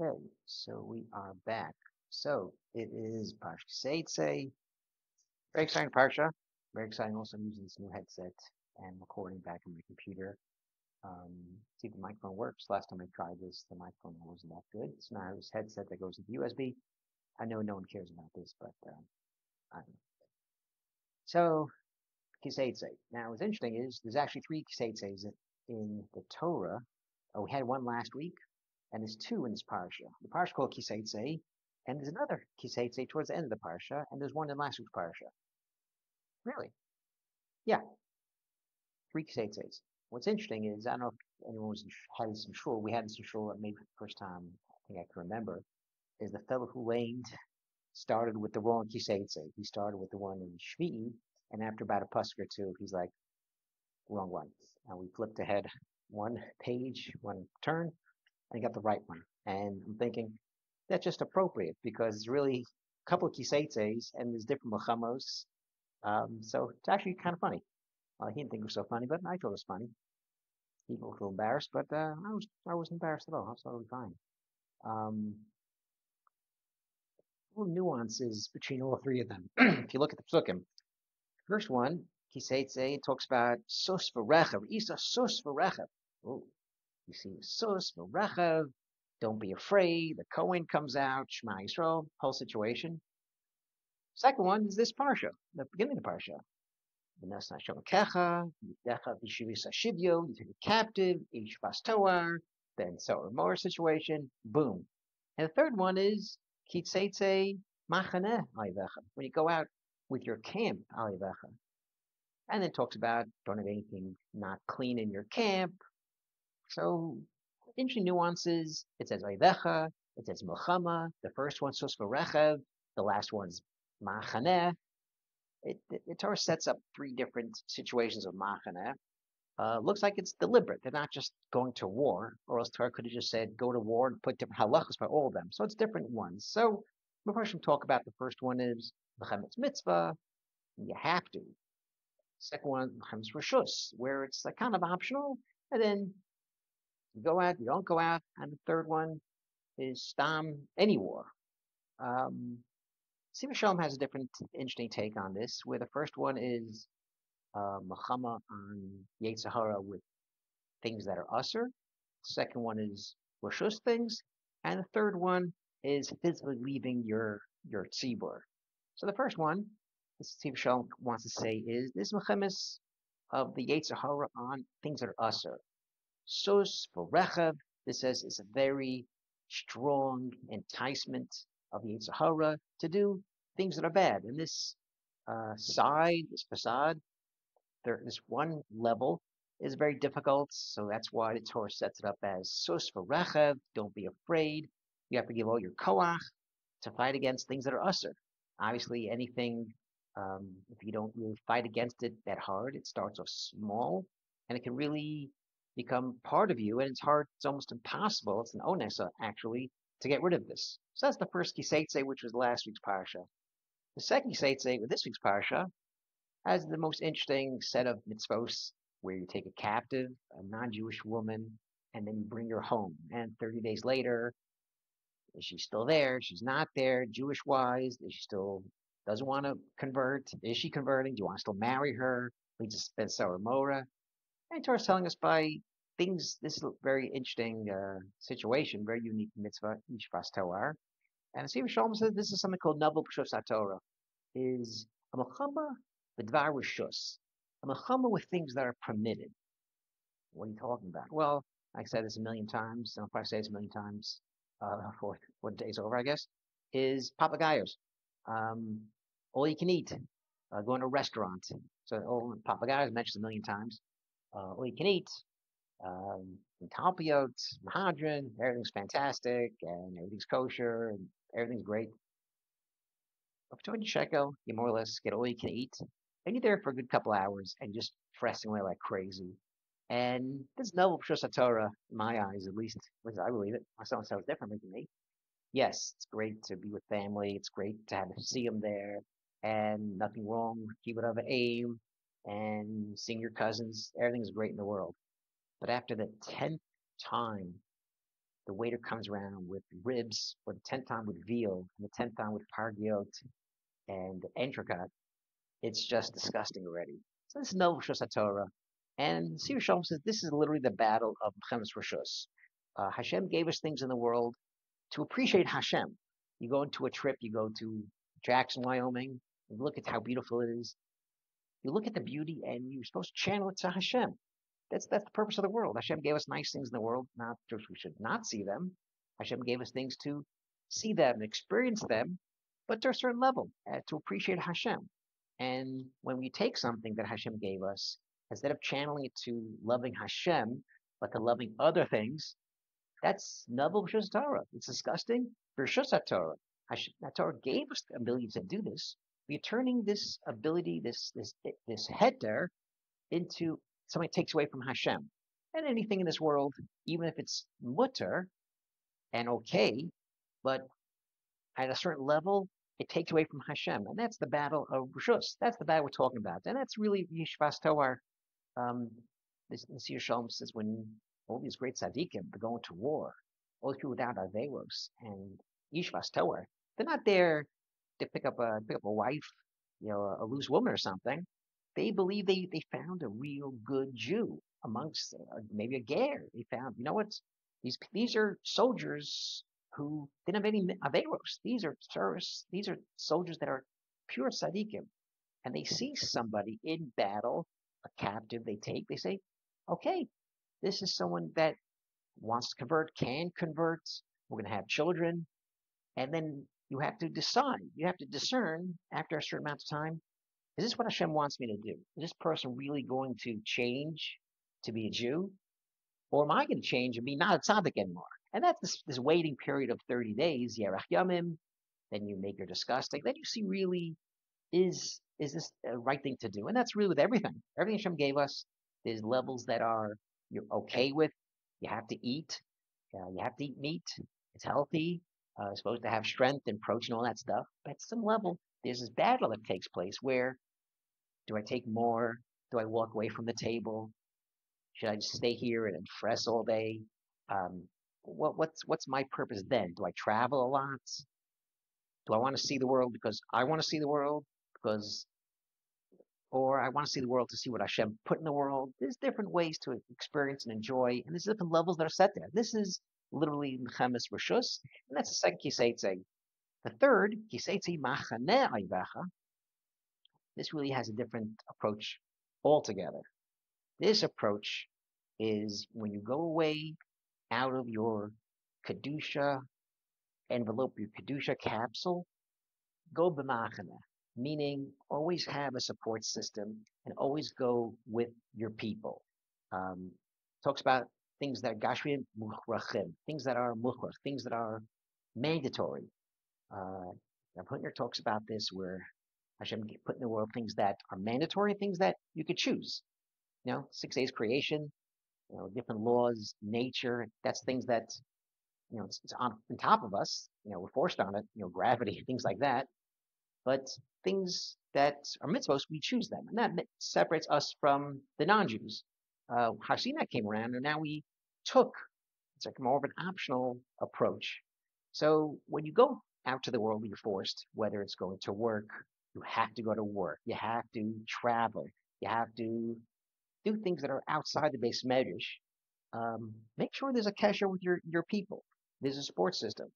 Okay, so we are back. So it is Parsha Teitzei. Very exciting Parsha. Very exciting. Also, I'm using this new headset and recording back on my computer. See if the microphone works. Last time I tried this, the microphone wasn't that good. So now this headset that goes into USB. I know no one cares about this, but I don't know. So Kiseitzei. Now, what's interesting is there's actually three Kiseitzeis in the Torah. We had one last week, and there's two in this parsha. The parsha called Kiseitzei, and there's another Kiseitzei towards the end of the parsha, and there's one in last week's parsha. Really? Yeah, three Kiseitzeis. What's interesting is, I don't know if anyone had this in shul. We had this in shul maybe for the first time I think I can remember, is the fellow who lamed started with the wrong Kiseitzei. He started with the one in Shvi'i, and after about a pasuk or two, he's like, wrong one. And we flipped ahead one page, one turn, and he got the right one. And I'm thinking, that's just appropriate because it's really a couple of kiseitzeis and there's different machamos. So it's actually kind of funny. He didn't think it was so funny, but I thought it was funny. He looked a little embarrassed, but I wasn't embarrassed at all. I was totally fine. Little nuances between all three of them. If you look at the psukim, first one, Kiseitzei, talks about sus v'rechav, isa sus v'rechav. Oh, you see sus v'rechav, don't be afraid. The Kohen comes out, Shema Yisrael, whole situation. Second one is this parsha, the beginning of the parsha. You take a captive, each toar, then so more situation, boom. And the third one is Kitzeitze Machaneh Alivecha, when you go out with your camp Alivecha. And then talks about don't have anything not clean in your camp. So interesting nuances. It says Alivecha, it says Milchama. The first one's Sus V'Rechev, the last one's Machaneh. The Torah sets up three different situations of Machaneh. Looks like it's deliberate. They're not just going to war, or else Torah could have just said go to war and put different halachas for all of them. So it's different ones. So we'll first talk about the first one is Mechemetz Mitzvah. You have to. Second one, Mechemetz Rishus, where it's kind of optional. And then you go out, you don't go out. And the third one is Stam, any war. Nesivos Shalom has a different, interesting take on this, where the first one is Machama on Yetzer Hara with things that are usher. The second one is Rishus things. And the third one is physically leaving your tzibur. So the first one, Nesivos Shalom wants to say is this Mechemes of the Yetzer Hara on things that are usher. Sus for Rechav, this says is a very strong enticement of the Yetzer Hara to do things that are bad. And this side, this facade, this one level is very difficult. So that's why the Torah sets it up as sus for Rechav, don't be afraid. You have to give all your koach to fight against things that are usher. Obviously, anything, if you don't really fight against it that hard, it starts off small and it can really become part of you, and it's hard, it's almost impossible, it's an onesa actually, to get rid of this. So that's the first Kiseitze, which was last week's parsha. The second Kiseitze with this week's parsha has the most interesting set of mitzvos, where you take a captive, a non-Jewish woman, and then you bring her home. And 30 days later, is she still there? She's not there, Jewish-wise. Is she still doesn't want to convert? Is she converting? Do you want to still marry her? We just spend Sarah Mora. And Torah's telling us by things, this is a very interesting situation, very unique mitzvah, Mishpas Torah. And Nesivos Shalom says this is something called Navel P'shus HaTorah, is a mechama b'dvar rishus, a mechama with things that are permitted. What are you talking about? Well, I said this a million times, and I'll probably say this a million times before the day's over, I guess, is papagayos. All you can eat, going to a restaurant. So all papagayos mentioned a million times. All you can eat, talpiot, mahadran, everything's fantastic, and everything's kosher, and everything's great. But for 200 shekel, you more or less get all you can eat, and you're there for a good couple hours, and just pressing away like crazy. And this novel P'shus HaTorah, in my eyes at least I believe it, my son sounds differently than me. Yes, it's great to be with family, it's great to see them there, and nothing wrong with kibbud av aim, and seeing your cousins, everything's great in the world. But after the 10th time the waiter comes around with ribs, or the 10th time with veal, and the 10th time with pargiot and entrecot. It's just disgusting already. So this is no Rishus HaTorah. And Nesivos Shalom says this is literally the battle of Mchemes Rishus. Hashem gave us things in the world to appreciate Hashem. You go into a trip, you go to Jackson, Wyoming, you look at how beautiful it is. You look at the beauty and you're supposed to channel it to Hashem. That's the purpose of the world. Hashem gave us nice things in the world, not just we should not see them. Hashem gave us things to see them and experience them, but to a certain level, to appreciate Hashem. And when we take something that Hashem gave us, instead of channeling it to loving Hashem, but to loving other things, that's Navel Rishus Torah. It's disgusting. Rishus Torah. Torah gave us the ability to do this. We're turning this ability, this heter, into something that takes away from Hashem. And anything in this world, even if it's mutter and okay, but at a certain level, it takes away from Hashem. And that's the battle of Rishus. That's the battle we're talking about. And that's really Yishvas Toar. This Nesivos Shalom says when all these great tzaddikim are going to war, all these people without averos and Yishvas Toar, they're not there to pick up a wife, a loose woman or something. They believe they found a real good Jew amongst maybe a ger. They found, these are soldiers who didn't have any averos. These are terrorists. These are soldiers that are pure tzaddikim. And they see somebody in battle, a captive they take. They say, okay, this is someone that wants to convert, can convert. We're going to have children. And then you have to decide. You have to discern after a certain amount of time, is this what Hashem wants me to do? Is this person really going to change to be a Jew? Or am I going to change and be not a tzaddik anymore? And that's this waiting period of 30 days, Yerach Yamim. Then you make your disgusting. Then you see really, is this the right thing to do? And that's really with everything. Everything Hashem gave us, there's levels that you're okay with. You have to eat. You have to eat meat. It's healthy. It's supposed to have strength and protein, all that stuff. But at some level, there's this battle that takes place where, do I take more? Do I walk away from the table? Should I just stay here and fress all day? What's my purpose then? Do I travel a lot? Do I want to see the world because I want to see the world? Or I want to see the world to see what Hashem put in the world? There's different ways to experience and enjoy, and there's different levels that are set there. This is literally Mchemes Rishus, and that's the second Teitzei. The third, Teitzei Machaneh Ayvacha, this really has a different approach altogether. This approach is when you go away out of your Kedusha envelope, your Kedusha capsule, go b'machaneh, meaning always have a support system and always go with your people. Talks about things that are gashmim muchrachim, things that are muchrach, things that are mandatory. Rav Hutner talks about this where Hashem put in the world things that are mandatory, things that you could choose. 6 days creation, different laws, nature. That's things that, it's on top of us. We're forced on it. Gravity, things like that. But things that are mitzvos, we choose them, and that separates us from the non-Jews. Hasinah came around, and now we took. It's like more of an optional approach. So when you go out to the world, you're forced. Whether it's going to work, you have to go to work. You have to travel. You have to do things that are outside the base medrash. Make sure there's a kesher with your people. There's a support system,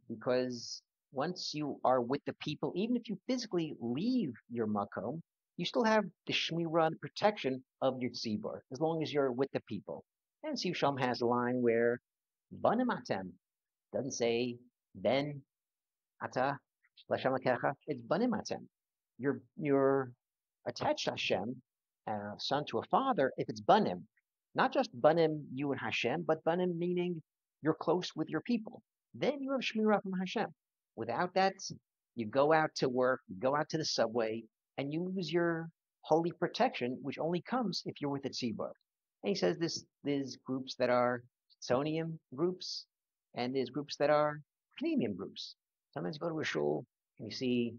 because once you are with the people, even if you physically leave your makom, you still have the shmirah and protection of your tzibur, as long as you're with the people. And Nesivos Shalom has a line where banim atem doesn't say ben ata l'Hashem lakecha. It's banim atem. You're attached to Hashem, son to a father, if it's banim. Not just banim, you and Hashem, but banim meaning you're close with your people. Then you have shmirah from Hashem. Without that, you go out to work, you go out to the subway, and you lose your holy protection, which only comes if you're with the tzibur. And he says there's groups that are Tzonium groups, and there's groups that are Pneumium groups. Sometimes you go to a shul, and you see,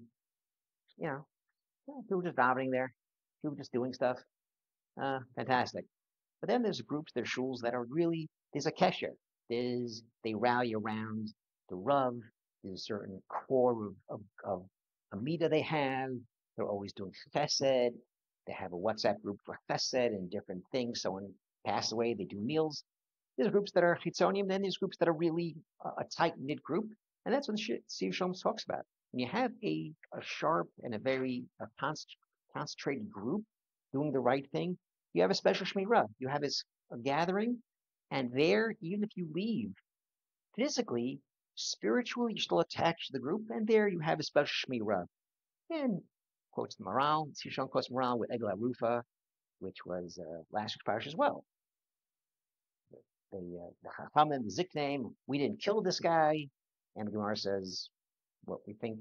people just davening there, people just doing stuff. Fantastic. But then there's groups, there's shuls that are really, there's a kesher. They rally around the Rav. There's a certain core of Amida they have. They're always doing chesed. They have a WhatsApp group for chesed and different things. Someone passed away, they do meals. There's groups that are chitzonium, then there's groups that are really a tight-knit group, and that's what the Nesivos Shalom talks about. When you have a sharp and a very concentrated group doing the right thing, you have a special shmirah. You have a gathering, and there, even if you leave physically, spiritually, you're still attached to the group, and there you have a special shmirah. And quotes the morale, Nesivos Shalom quotes morale with Egel Arufa, which was last week's parish as well. The Chachamim, the Zik name, we didn't kill this guy. And the Gemara says, what we think,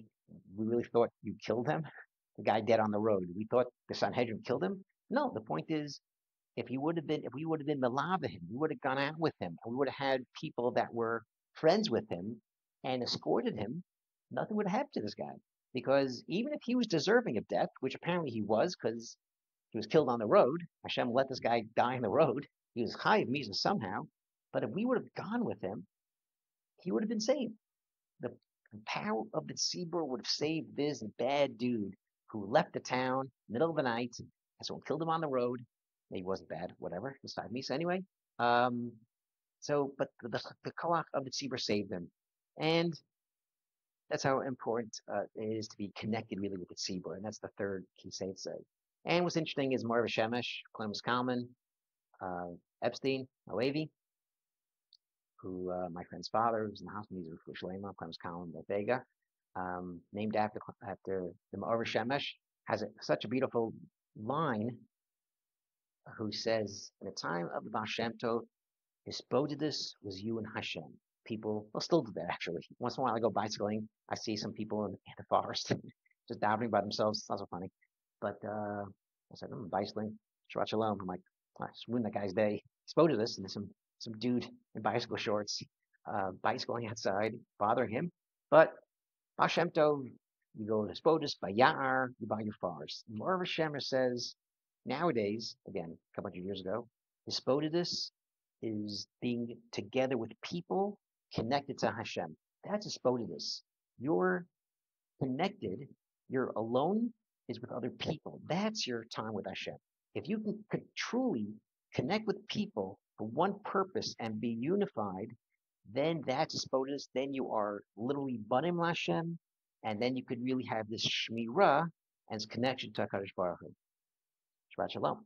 we really thought you killed him? The guy dead on the road. We thought the Sanhedrin killed him? No, the point is, if we would have been Malava him, we would have gone out with him, and we would have had people that were friends with him and escorted him, nothing would have happened to this guy. Because even if he was deserving of death, which apparently he was, because he was killed on the road, Hashem let this guy die on the road, he was chayiv misa somehow, but if we would have gone with him, he would have been saved. The power of the tzibur would have saved this bad dude who left the town middle of the night, and someone killed him on the road. He wasn't bad, whatever. It was misa anyway. But the koach of the tzibur saved him, and that's how important it is to be connected really with the tzibur, and that's the third key Teitzei. And what's interesting is Marv Shemesh, Clemens Kalman, Epstein, Alevi, who my friend's father, who's in the hospital, he's a Shalema, Clemens Kalman, Vega, named after the Marv Shemesh, has such a beautiful line who says, in the time of the Baal Shem Tov, Hisbodedus was you and Hashem. People, well, still do that actually. Once in a while I go bicycling, I see some people in the forest just davening by themselves. It's not so funny. But I said, I'm bicycling, Shabbat Shalom. I'm like, I just ruined that guy's day. Hisbodedus, and there's some dude in bicycle shorts, bicycling outside, bothering him. But Baal Shem Tov, you go to Hisbodedus by Ya'ar, you buy your forest. Marv Shemer says, nowadays, again, a couple hundred years ago, Hisbodedus is being together with people connected to Hashem. That's Hisbodedus. You're connected, you're alone, is with other people. That's your time with Hashem. If you could truly connect with people for one purpose and be unified, then that's Hisbodedus. Then you are literally banim Hashem, and then you could really have this shmirah and connection to HaKadosh Baruch Hu. Shabbat Shalom.